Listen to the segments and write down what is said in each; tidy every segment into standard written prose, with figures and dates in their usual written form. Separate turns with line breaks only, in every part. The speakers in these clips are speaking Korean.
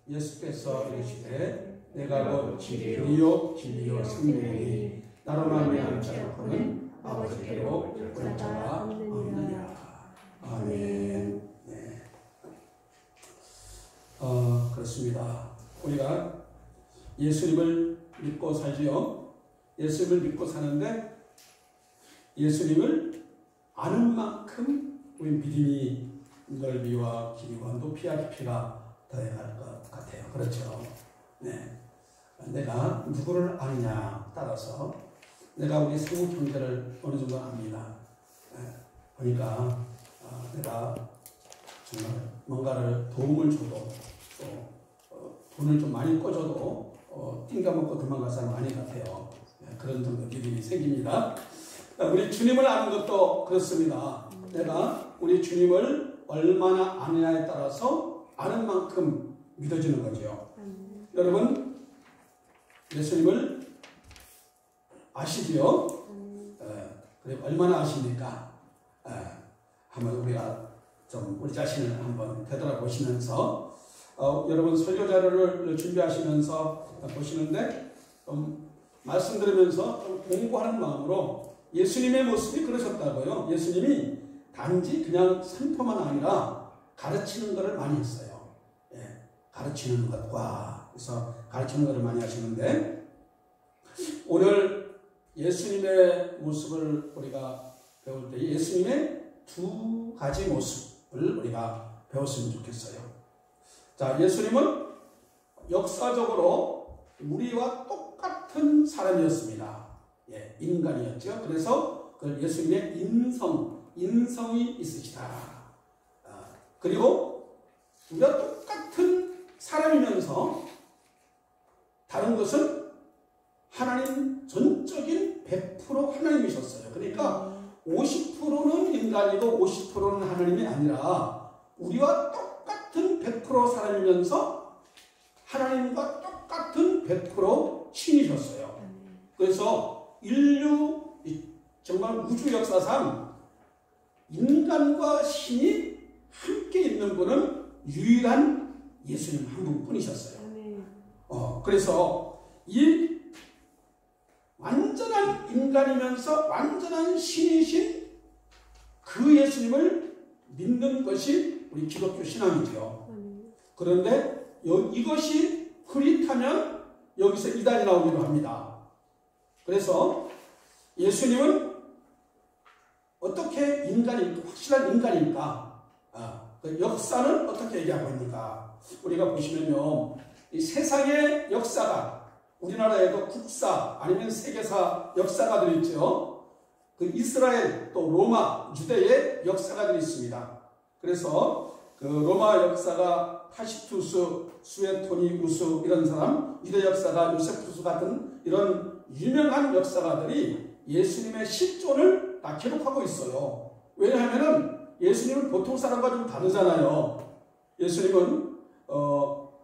예수께서 이르시되 내가 곧 길이요 진리요 생명이니 나로 말미암아 자는 아버지께로 올 자가 없느니라. 아멘. 네. 그렇습니다. 우리가 예수님을 믿고 살지요. 예수님을 믿고 사는데 예수님을 아는 만큼 우리 믿음이 넓이와 길이와 높이와 깊이가 더해갈 것 같아요. 그렇죠? 네. 내가 누구를 아느냐 따라서 내가 우리 세국 형제를 어느 정도 압니다. 네. 보니까 내가 정말 뭔가를 도움을 줘도 또 돈을 좀 많이 꿔줘도 띵가먹고 도망갈 사람 아닌 것 같아요. 네. 그런 정도 믿음이 생깁니다. 우리 주님을 아는 것도 그렇습니다. 내가 우리 주님을 얼마나 아느냐에 따라서 아는 만큼 믿어지는 거죠. 여러분 예수님을 아시지요? 그리고 얼마나 아십니까? 한번 우리가 좀 우리 자신을 한번 되돌아보시면서 여러분 설교 자료를 준비하시면서 보시는데 말씀 들으면서 좀 공부하는 마음으로 예수님의 모습이 그러셨다고요. 예수님이 단지 그냥 선포만 아니라 가르치는 것을 많이 했어요. 예, 가르치는 것과 그래서 가르치는 것을 많이 하시는데 오늘 예수님의 모습을 우리가 배울 때 예수님의 두 가지 모습을 우리가 배웠으면 좋겠어요. 자, 예수님은 역사적으로 우리와 똑같은 사람이었습니다. 예, 인간이었죠. 그래서 그 예수님의 인성이 있으시다. 그리고 우리가 똑같은 사람이면서 다른 것은 하나님 전적인 100% 하나님이셨어요. 그러니까 50%는 인간이고 50%는 하나님이 아니라 우리와 똑같은 100% 사람이면서 하나님과 똑같은 100% 신이셨어요. 그래서 인류 정말 우주 역사상 인간과 신이 함께 있는 분은 유일한 예수님 한 분뿐이셨어요. 그래서 이 완전한 인간이면서 완전한 신이신 그 예수님을 믿는 것이 우리 기독교 신앙이죠. 그런데 이것이 흐릿하면 여기서 이단이 나오기도 합니다. 그래서 예수님은 어떻게 확실한 인간일까? 그 역사는 어떻게 얘기하고 있는가? 우리가 보시면요, 이 세상의 역사가 우리나라에도 국사 아니면 세계사 역사가들이 있죠. 그 이스라엘 또 로마 유대의 역사가들이 있습니다. 그래서 그 로마 역사가 타시투스, 수에토니우스 이런 사람, 유대 역사가 요세푸스 같은 이런 유명한 역사가들이 예수님의 실존을 다 기록하고 있어요. 왜냐하면 예수님은 보통 사람과 좀 다르잖아요. 예수님은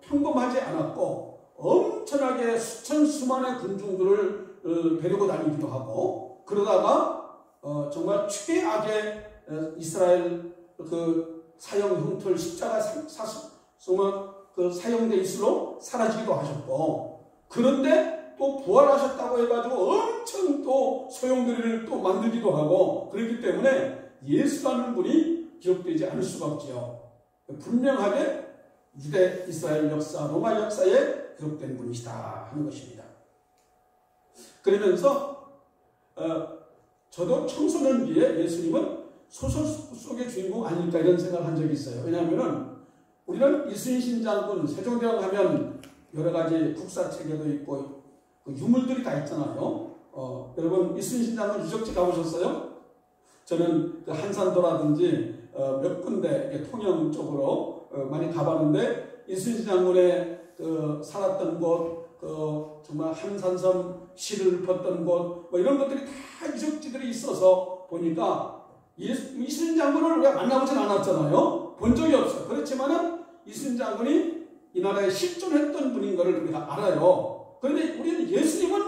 평범하지 않았고 엄청나게 수천수만의 군중들을 데리고 다니기도 하고 그러다가 정말 최악의 이스라엘 그 사형 흉틀 십자가 그 사형돼 있으로 사라지기도 하셨고 그런데 또 부활하셨다고 해가지고 엄청 또 소용돌이를 또 만들기도 하고 그렇기 때문에 예수라는 분이 기록되지 않을 수가 없지요. 분명하게 유대 이스라엘 역사, 로마 역사에 기록된 분이시다 하는 것입니다. 그러면서 저도 청소년기에 예수님은 소설 속의 주인공 아닐까 이런 생각을 한 적이 있어요. 왜냐하면 우리는 이순신 장군 세종대왕 하면 여러 가지 국사체계도 있고 그 유물들이 다 있잖아요. 여러분 이순신 장군 유적지 가보셨어요? 저는 그 한산도라든지 몇 군데 통영 쪽으로 많이 가봤는데 이순신 장군의 그 살았던 곳, 그 정말 한산섬 실을 폈던 곳, 뭐 이런 것들이 다 유적지들이 있어서 보니까 이순신 장군을 우리가 만나보진 않았잖아요. 본 적이 없어요. 그렇지만은 이순신 장군이 이 나라에 실존했던 분인 것을 우리가 알아요. 그런데 우리는 예수님은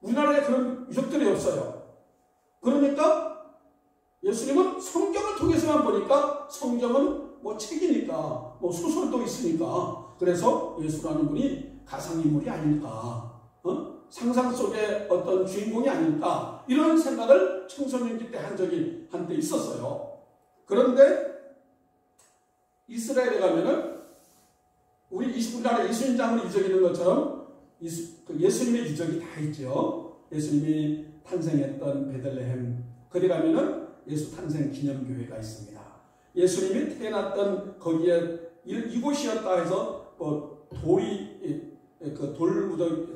우리나라에 그런 유적들이 없어요. 그러니까 예수님은 성경을 통해서만 보니까 성경은 뭐 책이니까 뭐 소설도 있으니까 그래서 예수라는 분이 가상인물이 아닐까, 상상 속의 어떤 주인공이 아닐까, 이런 생각을 청소년기 때 한 적이 한때 있었어요. 그런데 이스라엘에 가면은 우리나라 예수님장으로 유적이 있는 것처럼 예수님의 유적이 다 있죠. 예수님이 탄생했던 베들레헴, 거기 가면은 예수 탄생 기념교회가 있습니다. 예수님이 태어났던 거기에 이곳이었다 해서 돌이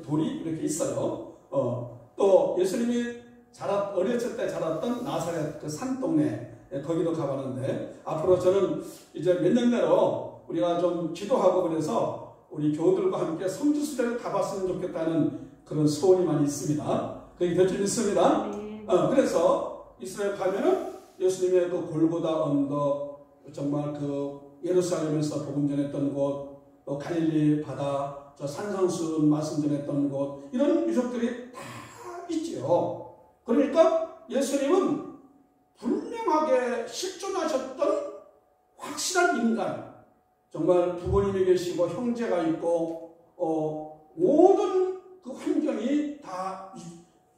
돌이 이렇게 있어요. 또 예수님이 어렸을 때 자랐던 나사렛 그 산동네, 거기도 가봤는데, 앞으로 저는 이제 몇 년 내로 우리가 좀 기도하고 그래서 우리 교우들과 함께 성지순례를 가봤으면 좋겠다는 그런 소원이 많이 있습니다. 그게 더 재밌습니다. 그래서 이스라엘 가면은 예수님의 그 골고다 언덕, 정말 그 예루살렘에서 복음 전했던 곳, 또 갈릴리 바다, 저 산상수훈 말씀 전했던 곳, 이런 유적들이 다 있지요. 그러니까 예수님은 분명하게 실존하셨던 확실한 인간, 정말 부모님이 계시고 형제가 있고 모든 그 환경이 다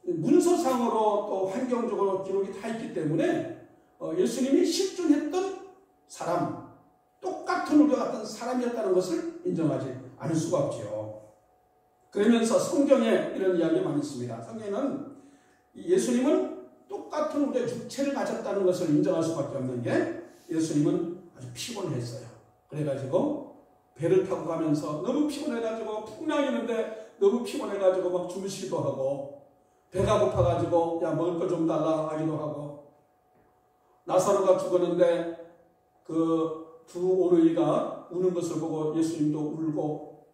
문서상으로 또 환경적으로 기록이 다 있기 때문에 예수님이 실존했던 사람, 똑같은 우리와 같은 사람이었다는 것을 인정하지 않을 수가 없지요. 그러면서 성경에 이런 이야기가 많이 있습니다. 성경에는 예수님은 똑같은 우리의 육체를 가졌다는 것을 인정할 수밖에 없는 게, 예수님은 아주 피곤했어요. 그래가지고 배를 타고 가면서 너무 피곤해가지고 풍랑이는데 너무 피곤해가지고 막 주무시기도 하고, 배가 고파가지고 야 먹을 거 좀 달라 하기도 하고, 나사로가 죽었는데 그 두 오누이가 우는 것을 보고 예수님도 울고,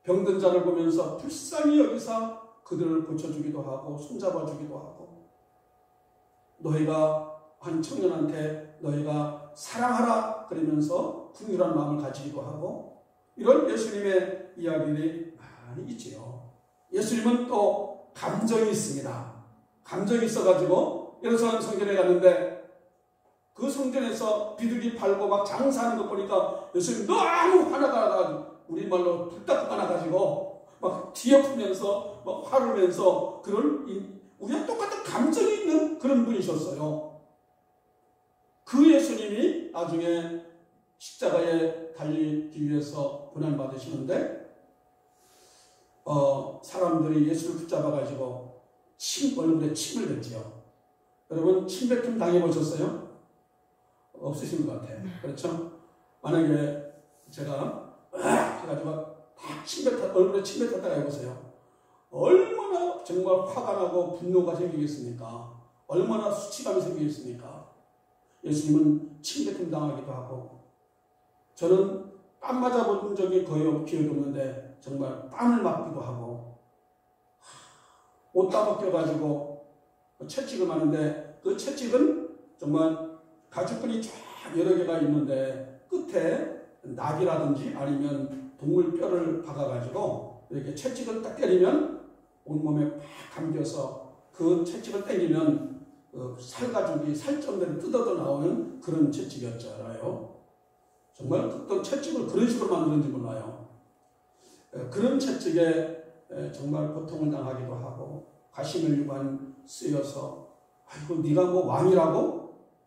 병든 자를 보면서 불쌍히 여기서 그들을 고쳐주기도 하고 손잡아주기도 하고, 너희가 한 청년한테 너희가 사랑하라 그러면서 긍휼한 마음을 가지기도 하고, 이런 예수님의 이야기들이 많이 있지요. 예수님은 또 감정이 있습니다. 감정이 있어가지고 예루살렘 성전에 갔는데 그 성전에서 비둘기 팔고 막 장사하는 거 보니까 예수님 너무 화나가 나가지고, 우리말로 불닭 나가지고 막 뒤엎으면서 막 화를 내면서, 그런 우리가 똑같은 감정이 있는 그런 분이셨어요. 그 예수님이 나중에 십자가에 달리기 위해서 고난받으시는데 사람들이 예수를 붙잡아가지고 얼굴에 침을 뱉지요. 여러분 침 뱉음 당해보셨어요? 없으신 것 같아요. 그렇죠? 만약에 제가 해가지고 얼굴에 침 뱉었다가 해보세요. 얼마나 정말 화가 나고 분노가 생기겠습니까? 얼마나 수치감이 생기겠습니까? 예수님은 침뱉음 당하기도 하고, 저는 땀 맞아본 적이 거의 기억이 없는데 정말 땀을 맞기도 하고, 옷 다 벗겨가지고 채찍을 맞는데, 그 채찍은 정말 가죽끈이 쫙 여러 개가 있는데 끝에 낙이라든지 아니면 동물 뼈를 박아가지고 이렇게 채찍을 딱 때리면 온몸에 팍 감겨서, 그 채찍을 때리면 살가죽이 살점대로 뜯어져 나오는 그런 채찍이었잖아요. 정말 어떤 채찍을 그런 식으로 만드는지 몰라요. 그런 채찍에 정말 고통을 당하기도 하고, 가시면류관 쓰여서 아이고 네가 뭐 왕이라고?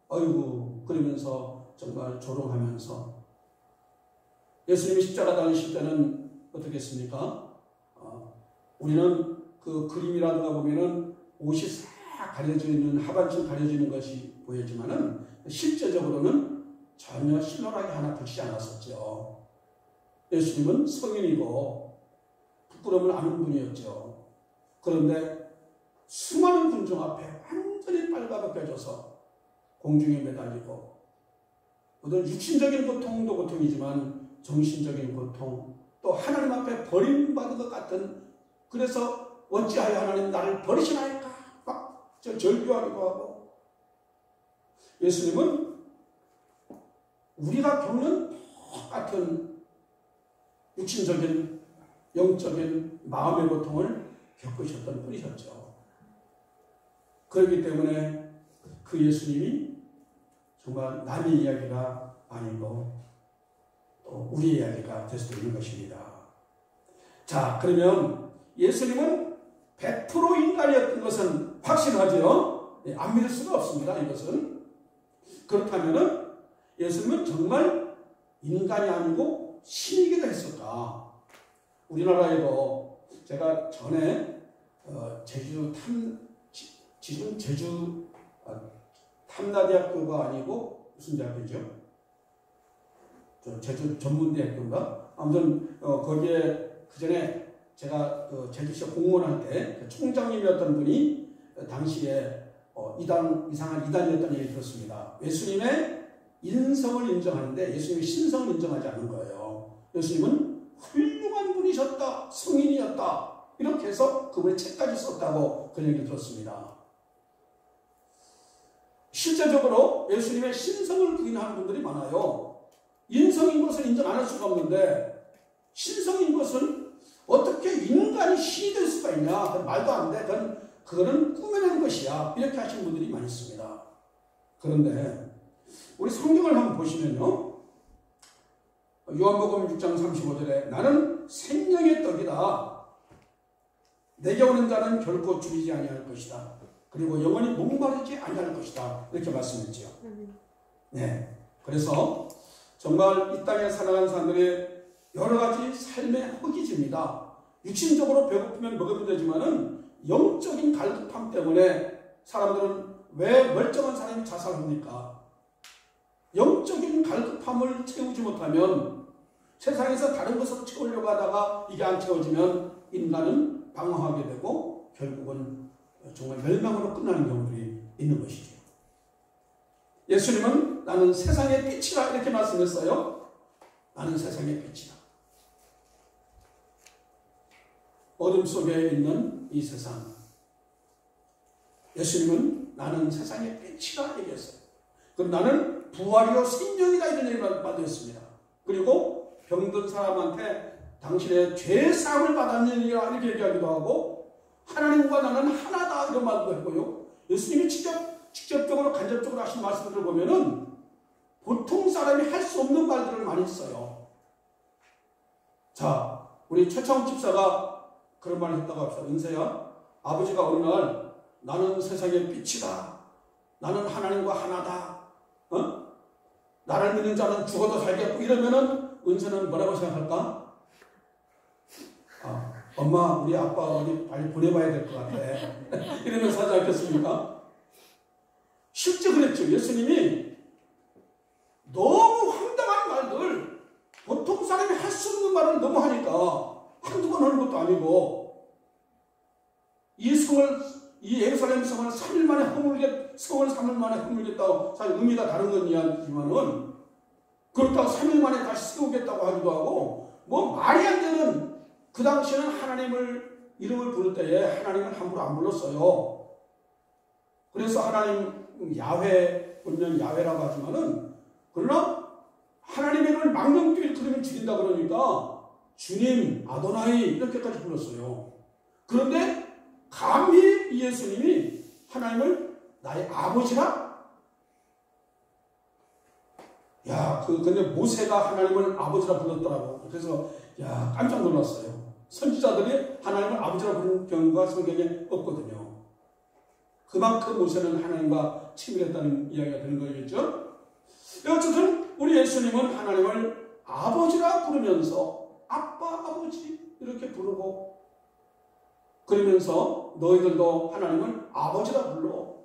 아이고 그러면서 정말 조롱하면서, 예수님이 십자가 달리실 때는 어떻게 했습니까? 우리는 그 그림이라든가 보면은 옷이 싹 가려져 있는, 하반신 가려져 있는 것이 보이지만은 실제적으로는 전혀 신랄하게 하나 붙이지 않았었죠. 예수님은 성인이고 부끄러움을 아는 분이었죠. 그런데 수많은 군중 앞에 완전히 빨가벗겨져서 공중에 매달리고, 어떤 육신적인 고통도 고통이지만 정신적인 고통, 또 하나님 앞에 버림받은 것 같은, 그래서 어찌하여 하나님 나를 버리시나이까 막 절규하기도 하고, 예수님은 우리가 겪는 똑같은 육신적인 영적인 마음의 고통을 겪으셨던 분이셨죠. 그렇기 때문에 그 예수님이 정말 남의 이야기가 아니고 또 우리의 이야기가 될 수도 있는 것입니다. 자, 그러면 예수님은 100% 인간이었던 것은 확실하죠? 안 믿을 수가 없습니다. 이것은. 그렇다면 예수님은 정말 인간이 아니고 신이기도 했을까? 우리나라에도 제가 전에 지금 제주 탐나대학교가 아니고 무슨 대학교죠? 제주 전문대학교인가? 아무튼 거기에 그 전에 제가 제주시 공무원할 때 총장님이었던 분이 당시에 이상한 이단이었다는 얘기를 들었습니다. 예수님의 인성을 인정하는데 예수님의 신성을 인정하지 않는 거예요. 예수님은 훌륭한 분이셨다, 성인이었다, 이렇게 해서 그분의 책까지 썼다고 그런 얘기를 들었습니다. 실제적으로 예수님의 신성을 부인하는 분들이 많아요. 인성인 것을 인정 안 할 수가 없는데 신성인 것은 어떻게 인간이 신이 될 수가 있냐? 그건 말도 안 돼. 그거는 꾸며낸 것이야. 이렇게 하시는 분들이 많이 있습니다. 그런데 우리 성경을 한번 보시면요. 요한복음 6장 35절에 나는 생명의 떡이다. 내게 오는 자는 결코 줄이지 아니할 것이다. 그리고 영원히 목마르지 아니할 것이다. 이렇게 말씀했죠. 네. 그래서 정말 이 땅에 살아가는 사람들의 여러 가지 삶의 허기집니다. 육신적으로 배고프면 먹으면 되지만은 영적인 갈급함 때문에 사람들은 왜 멀쩡한 사람이 자살합니까? 영적인 갈급함을 채우지 못하면 세상에서 다른 것으로 채우려고 하다가 이게 안 채워지면 인간은 방황하게 되고 결국은 정말 멸망으로 끝나는 경우들이 있는 것이죠. 예수님은 나는 세상의 빛이라 이렇게 말씀했어요. 나는 세상의 빛이다. 어둠 속에 있는 이 세상. 예수님은 나는 세상의 빛이라 얘기했어요. 그럼 나는 부활이요 생명이다 이런 얘기를 받았습니다. 그리고 병든 사람한테 당신의 죄사함을 받았느니라 이렇게 얘기하기도 하고 하나님과 나는 하나다 이런 말도 했고요. 예수님이 직접적으로 간접적으로 하신 말씀들을 보면은 보통 사람이 할 수 없는 말들을 많이 했어요. 자, 우리 최창욱 집사가 그런 말을 했다고 합시다. 은세야, 아버지가 어느 날 나는 세상의 빛이다. 나는 하나님과 하나다. 나를 믿는 자는 죽어도 살겠고 이러면은 은세는 뭐라고 생각할까? 엄마, 우리 아빠 어디 빨리 보내봐야 될 것 같아. 이러면서 하지 않겠습니까? 실제 그랬죠. 예수님이 너무 황당한 말들, 보통 사람이 할 수 없는 말을 너무 하니까 한두 번 하는 것도 아니고 이 예루살렘 성을 3일 만에 허물겠다고 사실 의미가 다른 건 이야기지만은 그렇다고 3일 만에 다시 세우겠다고 하기도 하고 뭐 말이 안 되는 그 당시에는 하나님을 이름을 부를 때에 하나님을 함부로 안 불렀어요. 그래서 하나님 야훼 본명 야훼라고 하지만은 그러나 하나님의 이름을 망령되게 그러면 죽인다 그러니까 주님 아도나이 이렇게까지 불렀어요. 그런데 감히 예수님이 하나님을 나의 아버지라? 근데 모세가 하나님을 아버지라 불렀더라고. 그래서 깜짝 놀랐어요. 선지자들이 하나님을 아버지라 부르는 경우가 성경에 없거든요. 그만큼 모세는 하나님과 친밀했다는 이야기가 되는 거겠죠. 어쨌든 우리 예수님은 하나님을 아버지라 부르면서 아빠, 아버지 이렇게 부르고 그러면서 너희들도 하나님을 아버지라 불러.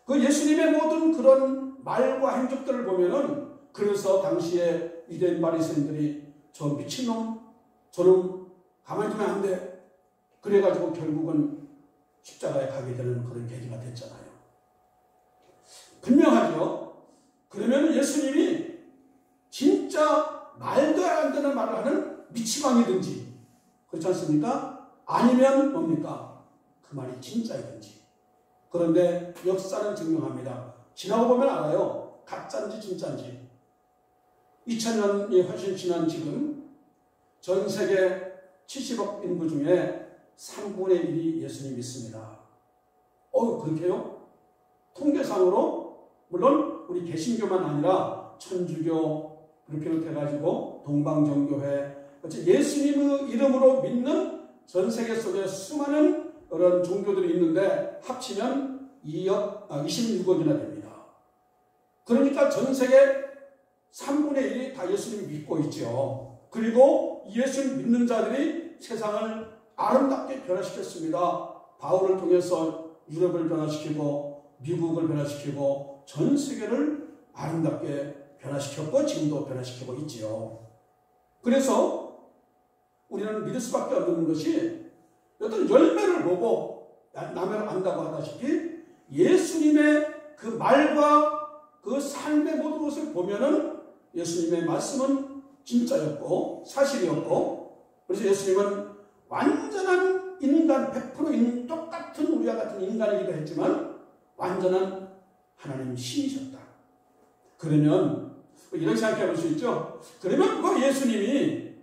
그 예수님의 모든 그런 말과 행적들을 보면은 그래서 당시에 유대인 바리새인들이 저 미친놈, 저놈 가만히 두면 안 돼. 그래가지고 결국은 십자가에 가게 되는 그런 계기가 됐잖아요. 분명하죠. 그러면 예수님이 진짜 말도 안 되는 말을 하는 미치광이든지 그렇지 않습니까? 아니면 뭡니까? 그 말이 진짜이든지. 그런데 역사는 증명합니다. 지나고 보면 알아요. 가짜인지 진짜인지. 2000년이 훨씬 지난 지금 전 세계 70억 인구 중에 3분의 1이 예수님 믿습니다. 그렇게요? 통계상으로 물론 우리 개신교만 아니라 천주교, 비롯해가지고 동방정교회, 예수님의 이름으로 믿는 전 세계 속에 수많은 그런 종교들이 있는데 합치면 26억이나 됩니다. 그러니까 전 세계 3분의 1이 다 예수님 믿고 있죠. 그리고 예수님 믿는 자들이 세상을 아름답게 변화시켰습니다. 바울을 통해서 유럽을 변화시키고 미국을 변화시키고 전 세계를 아름답게 변화시켰고 지금도 변화시키고 있지요. 그래서 우리는 믿을 수밖에 없는 것이 어떤 열매를 보고 나면 안다고 하다시피 예수님의 그 말과 그 삶의 모든 것을 보면은 예수님의 말씀은 진짜였고 사실이었고, 그래서 예수님은 완전한 인간, 100% 똑같은 우리와 같은 인간이기도 했지만 완전한 하나님 신이셨다. 그러면 이런 생각해 볼 수 있죠. 그러면 그 예수님이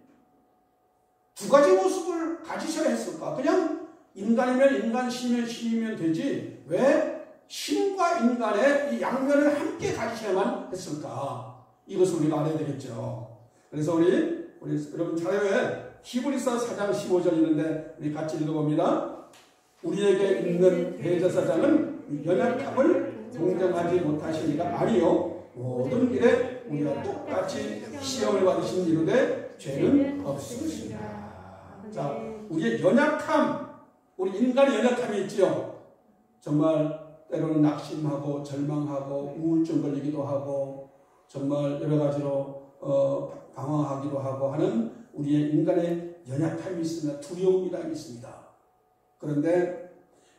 두 가지 모습을 가지셔야 했을까? 그냥 인간이면 인간, 신이면 신이면 되지 왜 신과 인간의 이 양면을 함께 가지셔야만 했을까? 이것을 우리가 알아야 되겠죠. 그래서 우리 여러분 자료에 히브리서 4장 15절 있는데 우리 같이 읽어봅니다. 우리에게 있는 대제사장은 연약함을 동정하지 못하시니까 아니요 모든 일에 우리가 똑같이 시험을 받으신 이유되 죄는 없으시다. 자, 우리의 연약함, 우리 인간의 연약함이 있지요. 정말 때로는 낙심하고 절망하고 우울증 걸리기도 하고 정말 여러 가지로 방황하기도 하고 하는 우리의 인간의 연약함이 있으며 두려움이라는 게 있습니다. 그런데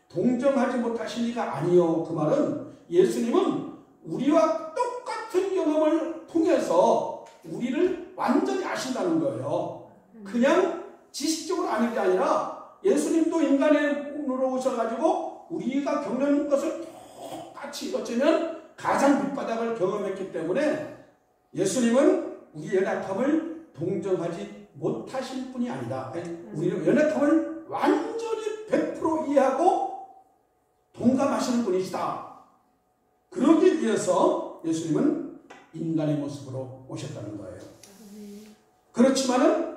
동정하지 못하시니까 아니요. 그 말은 예수님은 우리와 똑같은 경험을 통해서 우리를 완전히 아신다는 거예요. 그냥 지식적으로 아는 게 아니라 예수님도 인간의 몸으로 오셔가지고 우리가 겪는 것을 똑같이 어쩌면 가장 밑바닥을 경험했기 때문에 예수님은 우리의 연약함을 동정하지 못하실 뿐이 아니다. 우리의 연약함을 완전히 100% 이해하고 동감하시는 분이시다. 그러기 위해서 예수님은 인간의 모습으로 오셨다는 거예요. 그렇지만은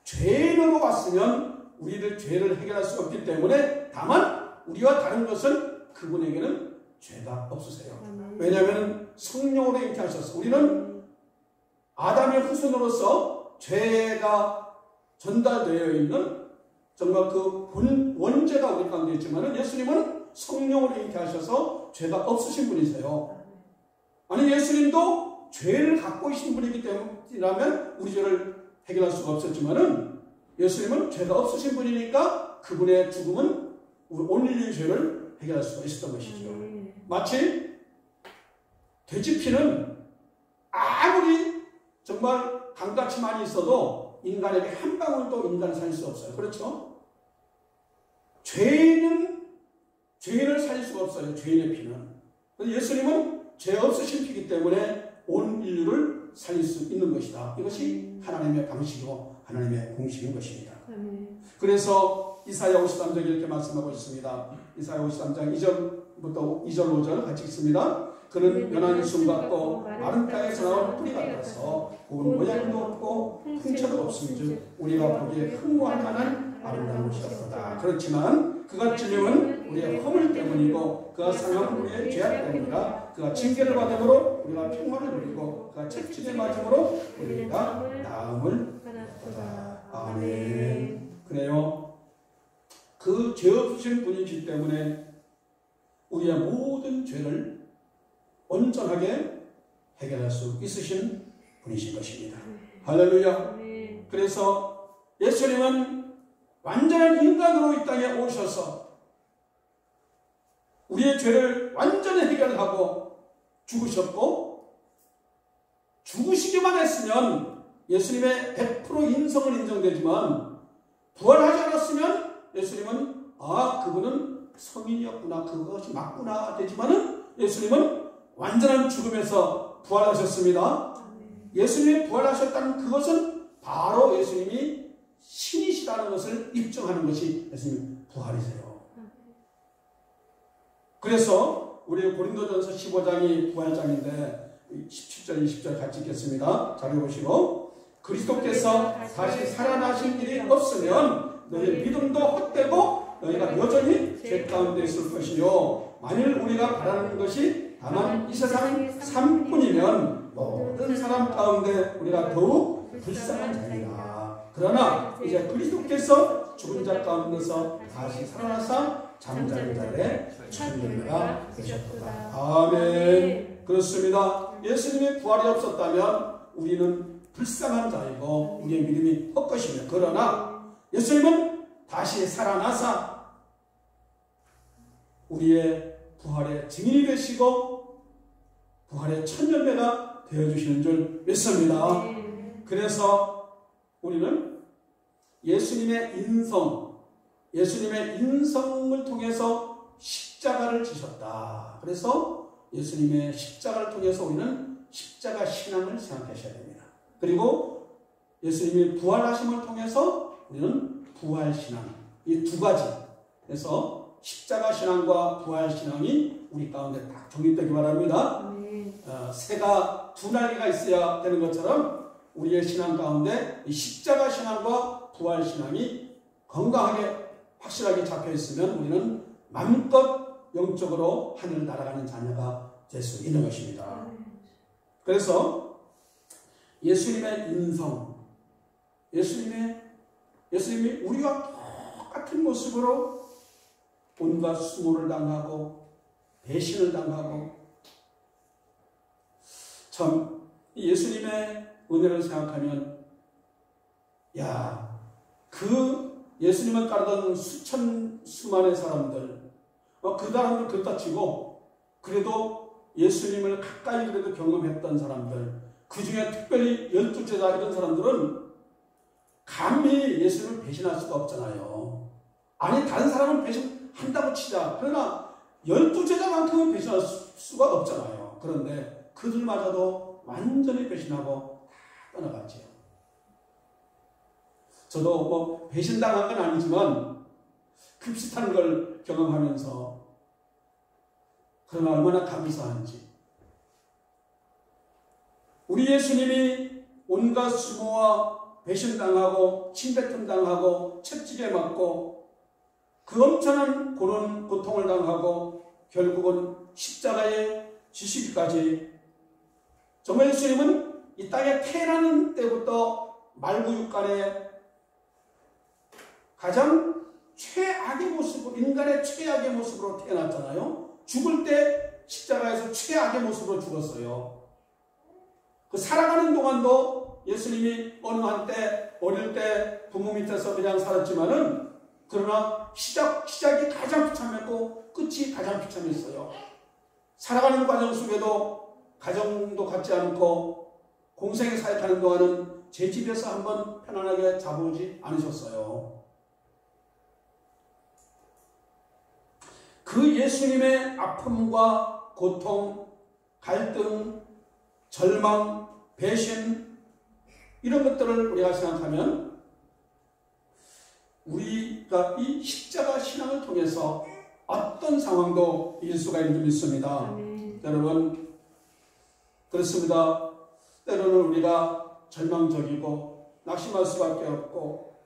죄인으로 왔으면 우리를 죄를 해결할 수 없기 때문에 다만 우리와 다른 것은 그분에게는 죄가 없으세요. 왜냐하면 성령으로 잉태하셨어. 우리는 아담의 후손으로서 죄가 전달되어 있는 정말 그 원죄가 우리 가운데 있지만 예수님은 성령으로 잉태하셔서 죄가 없으신 분이세요. 아니 예수님도 죄를 갖고 계신 분이기 때문이라면 우리 죄를 해결할 수가 없었지만은 예수님은 죄가 없으신 분이니까 그분의 죽음은 온 인류의 죄를 해결할 수가 있었던 것이죠. 마치 돼지 피는 아무리 정말 강같이 많이 있어도 인간에게 한 방울도 인간을 살릴 수 없어요. 그렇죠? 죄인을 살릴 수가 없어요. 죄인의 피는. 예수님은 죄 없으신 피이기 때문에 온 인류를 살릴 수 있는 것이다. 이것이 하나님의 방식이고 하나님의 공식인 것입니다. 그래서 이사야 53장 이렇게 말씀하고 있습니다. 이사야 53장 2절부터 2절 5절 같이 읽습니다. 그는 연한 술 같고 마른 땅에서 나온 뿌리 같아서 고운 모양도 없고 풍채도 없음즉 우리가 보기에 흠모할 만한 아름다운 것이었다. 그렇지만 그가 찔림은 우리의 허물 때문이고 그가 상함은 우리의 죄악 때문이라. 그가 징계를 받음으로 우리가 평화를 누리고 그가 채찍에 맞음으로 우리가 나음을 받았다. 아멘. 그래요. 그 죄 없으신 분이시기 때문에 우리의 모든 죄를 온전하게 해결할 수 있으신 분이신 것입니다. 할렐루야. 그래서 예수님은 완전한 인간으로 이 땅에 오셔서 우리의 죄를 완전히 해결하고 죽으셨고, 죽으시기만 했으면 예수님의 100% 인성은 인정되지만 부활하지 않았으면 예수님은 그분은 성인이었구나, 그것이 맞구나 되지만은 예수님은 완전한 죽음에서 부활하셨습니다. 예수님이 부활하셨다는 그것은 바로 예수님이 신이시라는 것을 입증하는 것이 예수님 부활이세요. 그래서 우리 고린도전서 15장이 부활장인데 17절 20절 같이 읽겠습니다. 잘 읽으시고 그리스도께서 다시 살아나신 일이 없으면 너희 믿음도 헛되고 너희가 여전히 죄 가운데 있을 것이요 만일 우리가 바라는 것이 다만 이 세상 삶뿐이면 모든 사람 가운데 우리가 더욱 불쌍한 자이라. 그러나 이제 그리스도께서 죽은 자 가운데서 다시 살아나사 잠자는 자들의 천국가 되셨도다. 아멘. 그렇습니다. 예수님의 부활이 없었다면 우리는 불쌍한 자이고 우리의 믿음이 헛것이며 그러나 예수님은 다시 살아나사 우리의 부활의 증인이 되시고 부활의 첫 열매가 되어주시는 줄 믿습니다. 그래서 우리는 예수님의 인성을 통해서 십자가를 지셨다. 그래서 예수님의 십자가를 통해서 우리는 십자가 신앙을 생각하셔야 됩니다. 그리고 예수님이 부활하심을 통해서 우리는 부활신앙, 이 두 가지 그래서 십자가 신앙과 부활신앙이 우리 가운데 딱 정립되기 바랍니다. 새가 두 날개가 있어야 되는 것처럼 우리의 신앙 가운데 이 십자가 신앙과 부활신앙이 건강하게 확실하게 잡혀 있으면 우리는 마음껏 영적으로 하늘을 날아가는 자녀가 될 수 있는 것입니다. 그래서 예수님의 인성, 예수님이 우리와 똑같은 모습으로 온갖 수모를 당하고 배신을 당하고 참 예수님의 은혜를 생각하면 그 예수님을 따르던 수만의 사람들 그 사람들 그렇다 치고 그래도 예수님을 가까이 그래도 경험했던 사람들 그 중에 특별히 12제자 이런 사람들은 감히 예수님을 배신할 수가 없잖아요. 아니 다른 사람은 배신한다고 치자. 그러나 12제자만큼은 배신할 수가 없잖아요. 그런데 그들마저도 완전히 배신하고 다 떠나갔지요. 저도 배신당한 건 아니지만 그 비슷한 걸 경험하면서 그러나 얼마나 감사한지 우리 예수님이 온갖 수모와 배신당하고 침뱉음당하고 채찍에 맞고 그 엄청난 고통을 당하고 결국은 십자가에 지시기까지 정말 예수님은 이 땅에 태어나는 때부터 말구육간에 가장 최악의 모습으로 인간의 최악의 모습으로 태어났잖아요. 죽을 때 십자가에서 최악의 모습으로 죽었어요. 그 살아가는 동안도 예수님이 어느 한때 어릴 때 부모 밑에서 그냥 살았지만은 그러나 시작이 가장 비참했고 끝이 가장 비참했어요. 살아가는 과정 속에도 가정도 갖지 않고 공생에 사역하는 동안은 제 집에서 한번 편안하게 자보지 않으셨어요. 그 예수님의 아픔과 고통, 갈등, 절망, 배신 이런 것들을 우리가 생각하면 우리가 이 십자가 신앙을 통해서 어떤 상황도 이길 수가 있는 줄 믿습니다. 여러분 그렇습니다. 때로는 우리가 절망적이고 낙심할 수밖에 없고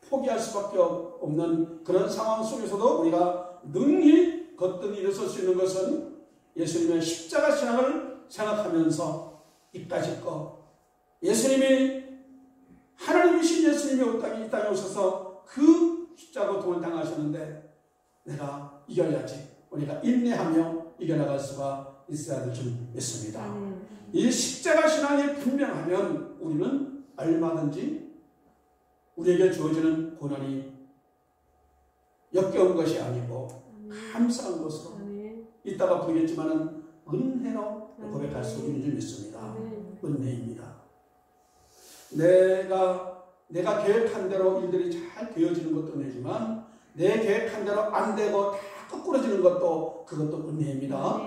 포기할 수밖에 없는 그런 상황 속에서도 우리가 능히 거뜬히 일어설 수 있는 것은 예수님의 십자가 신앙을 생각하면서 이까짓 것 예수님이 하나님이신 예수님이 이 땅에 오셔서 그 십자가 고통을 당하셨는데 내가 이겨야지 우리가 인내하며 이겨나갈 수가 있어야 될 줄 믿습니다. 이 십자가 신앙이 분명하면 우리는 얼마든지 우리에게 주어지는 고난이 역겨운 것이 아니고 감사한 것으로 이따가 보겠지만은 은혜로 고백할 수 있는 줄 믿습니다. 은혜입니다. 내가 계획한 대로 일들이 잘 되어지는 것도 은혜지만 내 계획한 대로 안 되고 다 거꾸러지는 것도 그것도 은혜입니다.